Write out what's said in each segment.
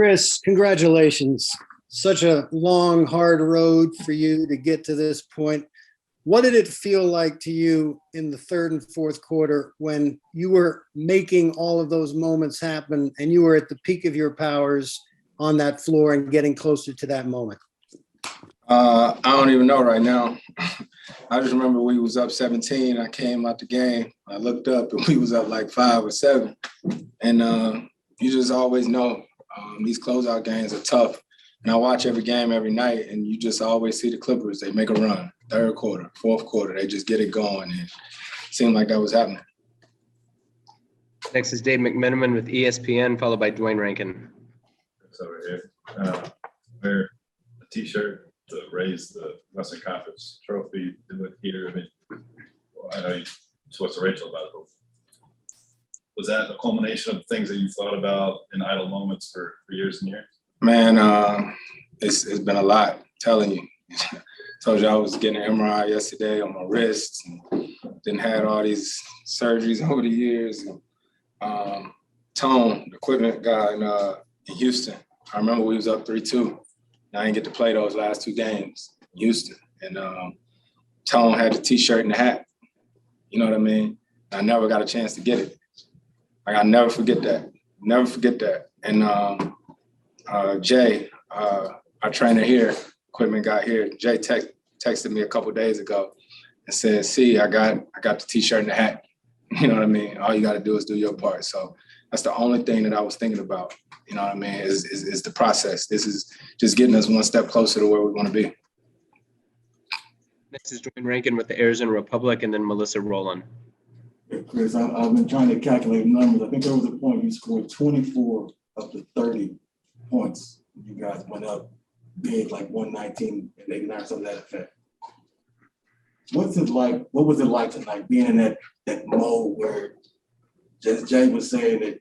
Chris, congratulations. Such a long, hard road for you to get to this point. What did it feel like to you in the third and fourth quarter when you were making all of those moments happen and you were at the peak of your powers on that floor and getting closer to that moment? I don't even know right now. I just remember we was up 17. I came out the game. I looked up and we was up like 5 or 7. And you just always know these closeout games are tough. And I watch every game every night, and you just always see the Clippers. They make a run, third quarter, fourth quarter. They just get it going. And it seemed like that was happening. Next is Dave McMenamin with ESPN, followed by Dwayne Rankin. It's over here. Wear a T-shirt to raise the Western Conference trophy, do it here. I mean, I know you spoke to Rachel about it. Was that a culmination of things that you thought about in idle moments for years and years? Man, it's been a lot, I'm telling you. Told you I was getting an MRI yesterday on my wrist, and then had all these surgeries over the years. And, Tone, the equipment guy in Houston, I remember we was up 3-2. I didn't get to play those last 2 games in Houston. And Tone had the T-shirt and the hat. You know what I mean? I never got a chance to get it. Like, I never forget that. Never forget that. And Jay, our trainer here, equipment guy here, Jay texted me a couple days ago and said, "See, I got the T-shirt and the hat." You know what I mean? All you got to do is do your part. So that's the only thing that I was thinking about. You know what I mean? Is the process. This is just getting us one step closer to where we want to be. Next is Dwayne Rankin with the Arizona Republic, and then Melissa Rowland. Chris, I've been trying to calculate numbers. I think there was a point you scored 24 of the 30 points. You guys went up big, like 119 and 89, something to that effect. What's it like? What was it like tonight, being in that mode where just Jay was saying that,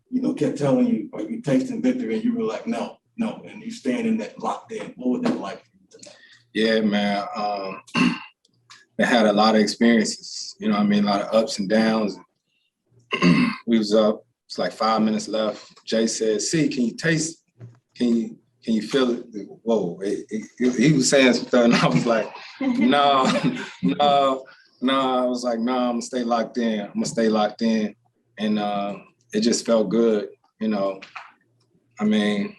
you know, kept telling you, are you tasting victory? And you were like, no, and you stand in that locked in. What was that like for you tonight? Yeah, man. They had a lot of experiences. You know what I mean? A lot of ups and downs. We was up. It's like 5 minutes left. Jay said, "See, can you taste? Can you feel it?" Whoa! He was saying something, and I was like, "No." I was like, "No, I'm gonna stay locked in." And it just felt good, you know. I mean,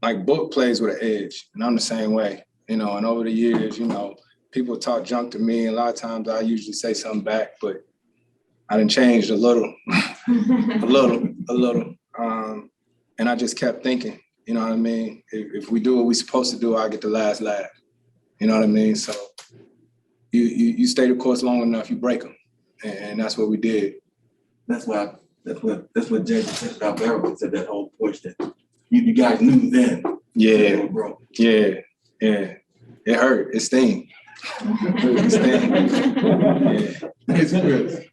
like Book plays with an edge, and I'm the same way, you know. And over the years, you know, people talk junk to me, and a lot of times I usually say something back, but I done changed a little, a little. And I just kept thinking, you know what I mean? If we do what we're supposed to do, I get the last laugh. You know what I mean? So you stay the course long enough, you break them, and that's what we did. That's what Jay said about Beverley, said that whole push that you guys knew then. Yeah, yeah. It hurt. It sting. It sting. Yeah. It's Chris.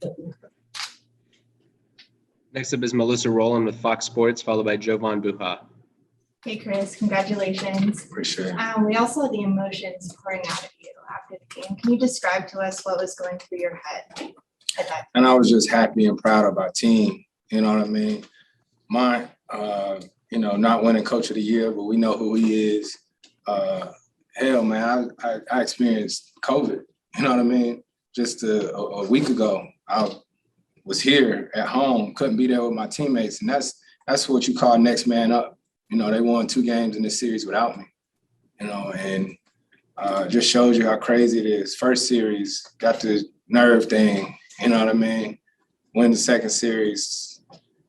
Next up is Melissa Rowland with Fox Sports, followed by Jovan Buha. Hey, Chris, congratulations. Appreciate it. We all saw the emotions pouring out of you after the game. Can you describe to us what was going through your head at that time? And I was just happy and proud of our team. You know what I mean? You know, not winning Coach of the Year, but we know who he is. Hell, man, I experienced COVID. You know what I mean? Just a week ago, I was here at home, couldn't be there with my teammates, and that's what you call next man up. You know, they won 2 games in this series without me. You know, and just shows you how crazy it is. First series, got the nerve thing. You know what I mean? Win the second series,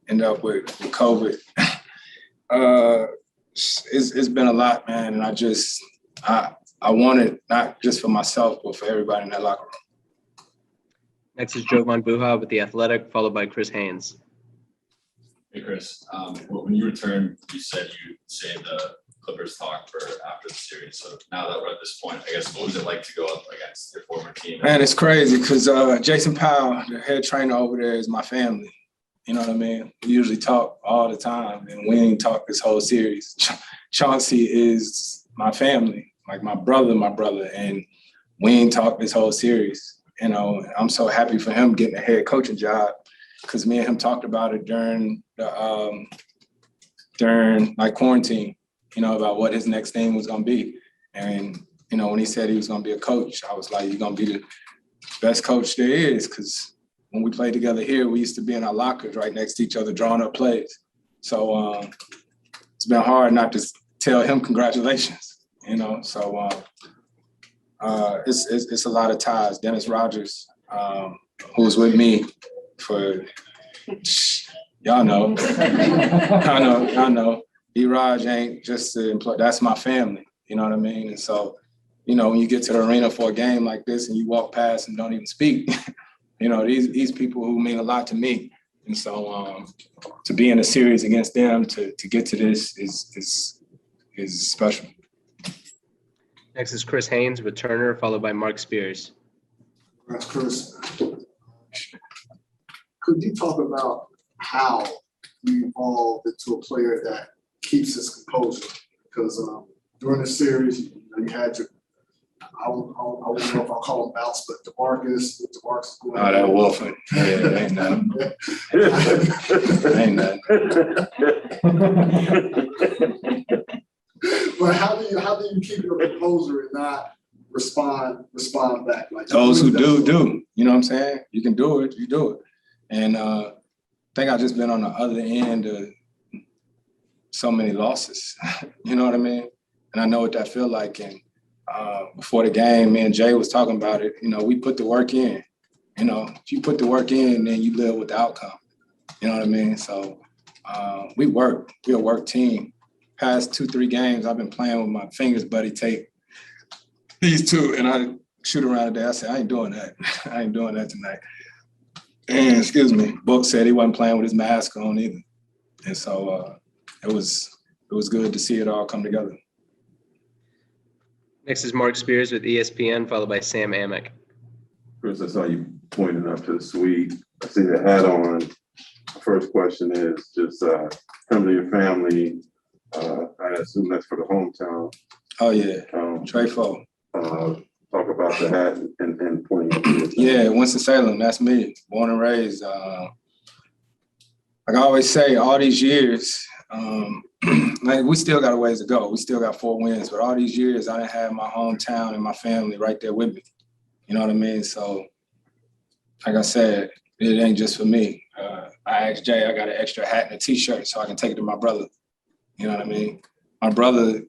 end up with COVID. It's been a lot, man, and I want it not just for myself, but for everybody in that locker room. Next is Jovan Buha with The Athletic, followed by Chris Haynes. Hey, Chris. When you returned, you said you saved the Clippers talk for after the series. So now that we're at this point, I guess, what was it like to go up against your former team? Man, it's crazy because Jason Powell, the head trainer over there, is my family. You know what I mean? We usually talk all the time, and we ain't talk this whole series. Chauncey is my family, like my brother, and we ain't talk this whole series. You know, I'm so happy for him getting a head coaching job because me and him talked about it during the during like quarantine, you know, about what his next thing was gonna be. And, you know, when he said he was gonna be a coach, I was like, you're gonna be the best coach there is, because when we played together here, we used to be in our lockers right next to each other, drawing up plays. So it's been hard not to tell him congratulations, you know. So it's a lot of ties. Dennis Rogers, who was with me for, y'all know, I know. E-Raj ain't just the employee, that's my family, you know what I mean? And so, you know, when you get to the arena for a game like this and you walk past and don't even speak, you know, these people who mean a lot to me. And so to be in a series against them, to get to this is special. Next is Chris Haynes, returner, followed by Mark Spears. That's Chris. Could you talk about how you evolved into a player that keeps his composure? Because during the series, you had your, I don't know if I'll call him bounce, but DeMarcus going. Oh, that Wolfen. Yeah, ain't nothing. Ain't nothing. But how do you keep your composure and not respond back? Like those who do, you know what I'm saying? You can do it, you do it. And I think I've just been on the other end of so many losses, you know what I mean? And I know what that feel like. And before the game, me and Jay was talking about it, you know, we put the work in. You know, if you put the work in, then you live with the outcome. You know what I mean? So we're a work team. Past 2-3 games, I've been playing with my fingers, buddy, tape these two, and I shoot around today. I said, I ain't doing that. I ain't doing that tonight. And excuse me, Book said he wasn't playing with his mask on either. And so it was good to see it all come together. Next is Mark Spears with ESPN, followed by Sam Amick. Chris, I saw you pointing up to the suite. I see the hat on. The first question is just come to your family. I assume that's for the hometown. Oh, yeah. Trefo. Talk about the hat and pointing up to your Yeah, Winston-Salem, that's me, born and raised. Like I always say, all these years, like we still got a ways to go. We still got 4 wins, but all these years I didn't have my hometown and my family right there with me. You know what I mean? So, like I said, it ain't just for me. I asked Jay, I got an extra hat and a t-shirt so I can take it to my brother. You know what I mean? My brother,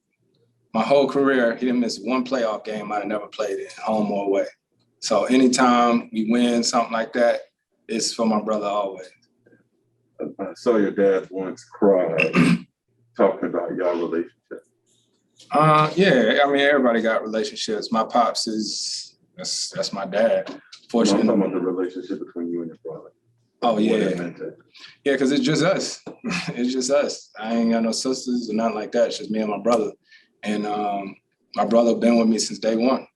my whole career, he didn't miss one playoff game I'd have never played in, home or away. So anytime we win something like that, it's for my brother always. I saw your dad once cry talking about y'all relationship. Yeah, I mean, everybody got relationships. My pops that's my dad. Fortunately. I'm talking about the relationship between you and your brother. Oh, yeah. Yeah, because it's just us. It's just us. I ain't got no sisters or nothing like that. It's just me and my brother. And my brother been with me since day one.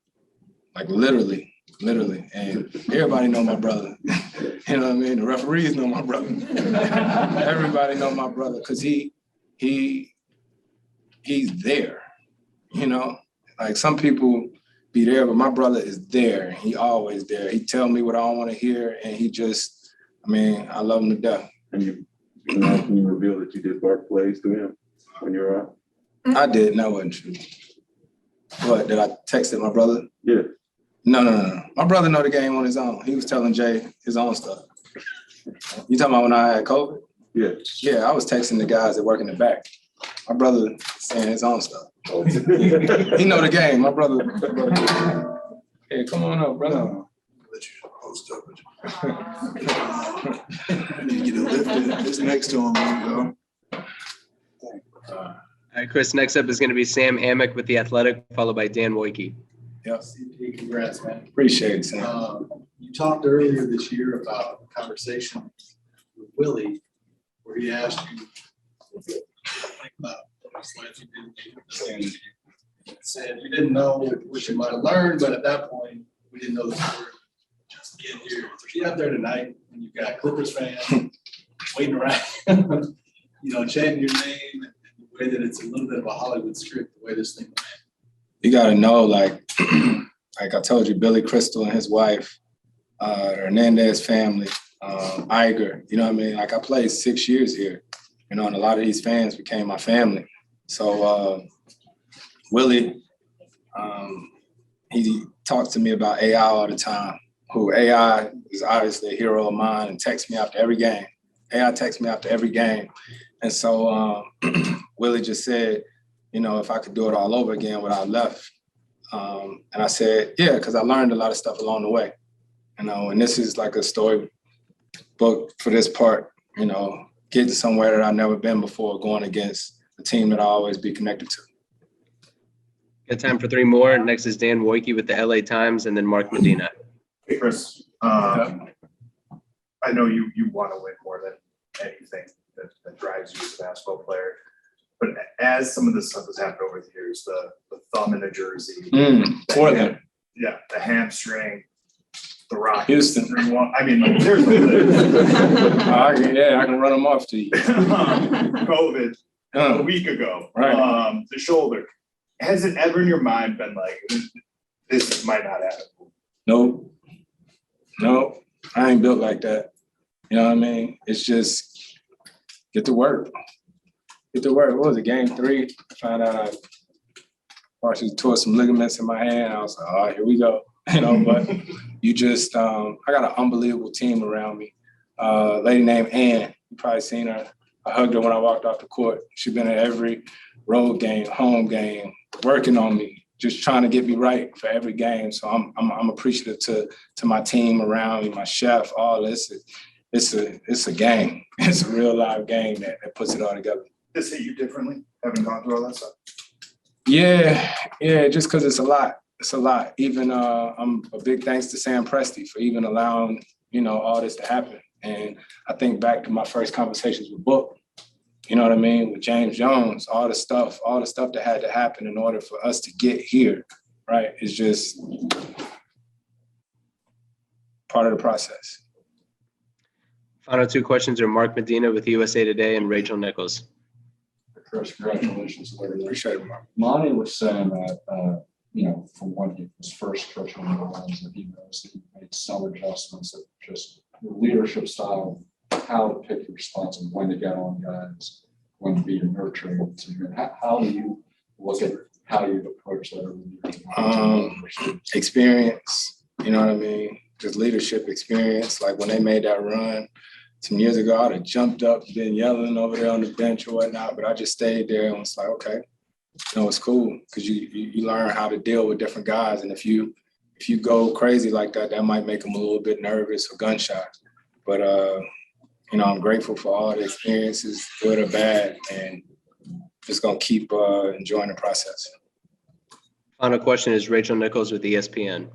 Like literally. And everybody know my brother. You know what I mean? The referees know my brother. Everybody know my brother because he's there, you know? Like some people be there, but my brother is there. He always there. He tell me what I don't want to hear, and he just, I mean, I love him to death. And can you reveal that you did bark plays to him when you were out? I did. That wasn't true. What, did I texted my brother? Yeah. No. My brother know the game on his own. He was telling Jay his own stuff. You talking about when I had COVID? Yeah. Yeah, I was texting the guys that work in the back. My brother saying his own stuff. He know the game. My brother. Hey, come on up, brother. Let you host up. I need to get it lifted. It's next to him. There you go. All right, Chris, next up is going to be Sam Amick with The Athletic, followed by Dan Woike. Yep. CP, congrats, man. Appreciate it, Sam. You talked earlier this year about a conversation with Willie where he asked you about those slides you did. Said you didn't know what you might have learned, but at that point, we didn't know the word. Just get here. So get out there tonight and you've got Clippers fans waiting around, chanting your name and the way that it's a little bit of a Hollywood script, the way this thing went. You gotta know, like I told you, Billy Crystal and his wife, Hernandez family, Iger, you know what I mean? Like I played 6 years here. you know, and a lot of these fans became my family. So Willie, he talks to me about AI all the time, who AI is obviously a hero of mine and texts me after every game. AI texts me after every game. And so Willie just said, you know, if I could do it all over again without left. And I said, yeah, because I learned a lot of stuff along the way, you know, and this is like a story book for this part, you know, getting somewhere that I've never been before, going against a team that I'll always be connected to. Got time for 3 more. Next is Dan Wojcicki with the LA Times, and then Mark Medina. Hey, Chris, I know you want to win more than anything that drives you as a basketball player. But as some of this stuff has happened over the years, the thumb in the jersey, Portland. Yeah, the hamstring, the rock, Houston. 3-1. I mean, like, there's no Yeah, I can run them off to you. COVID a week ago, Right. The shoulder. Has it ever in your mind been like, this might not happen? Nope. I ain't built like that. You know what I mean? It's just get to work. What was it, game 3? I found out I partially tore some ligaments in my hand. I was like, all right, here we go. You know, but you just, I got an unbelievable team around me. A lady named Ann, you probably seen her. I hugged her when I walked off the court. She's been at every road game, home game, working on me, just trying to get me right for every game. So I'm appreciative to my team around me, my chef, all this. It's a game. It's a real live game that puts it all together. Does it hit you differently, having gone through all that stuff? Yeah, just because it's a lot. It's a lot. Even I'm a big thanks to Sam Presti for even allowing, you know, all this to happen. And I think back to my first conversations with Book, you know what I mean, with James Jones, all the stuff that had to happen in order for us to get here, right? It's just part of the process. Final 2 questions are Mark Medina with USA Today and Rachel Nichols. Chris, congratulations. Appreciate it, Mark. Monty was saying that, you know, from when his first coaching rounds, that he knows that he made some adjustments, that just the leadership style, how to pick your spots and when to get on guys, when to be nurturing team. How do you look at how you approach that? Experience, you know what I mean? Just leadership experience. Like when they made that run some years ago, I'd have jumped up, been yelling over there on the bench or whatnot, but I just stayed there and was like, okay, you know, it's cool because you learn how to deal with different guys. And if you go crazy like that, that might make them a little bit nervous or gun shy. But, you know, I'm grateful for all the experiences, good or bad, and just going to keep enjoying the process. Final question is Rachel Nichols with ESPN.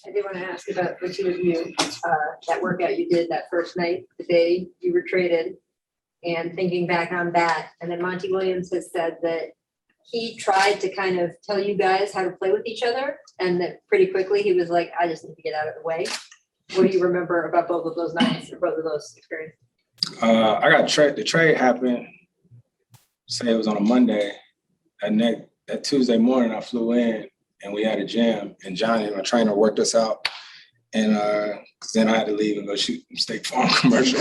I did want to ask about the 2 of you, that workout you did that first night, the day you were traded, and thinking back on that. And then Monty Williams has said that he tried to kind of tell you guys how to play with each other, and that pretty quickly he was like, I just need to get out of the way. What do you remember about both of those nights or both of those experiences? I got the trade happened, say it was on a Monday. That Tuesday morning I flew in and we had a gym, and Johnny, my trainer, worked us out. And then I had to leave and go shoot State Farm commercial.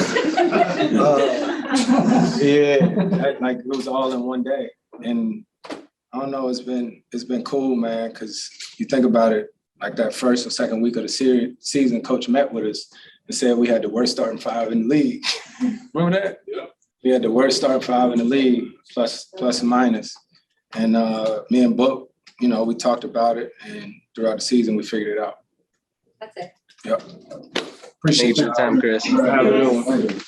Like it was all in one day. And I don't know, it's been cool, man, because you think about it, like that first or second week of the season, Coach met with us and said we had the worst starting 5 in the league. Remember that? Yeah. We had the worst starting 5 in the league, plus and minus. And me and Book, you know, we talked about it, and throughout the season, we figured it out. That's it. Yep. Appreciate Thank you for the time, Chris. Have a good one.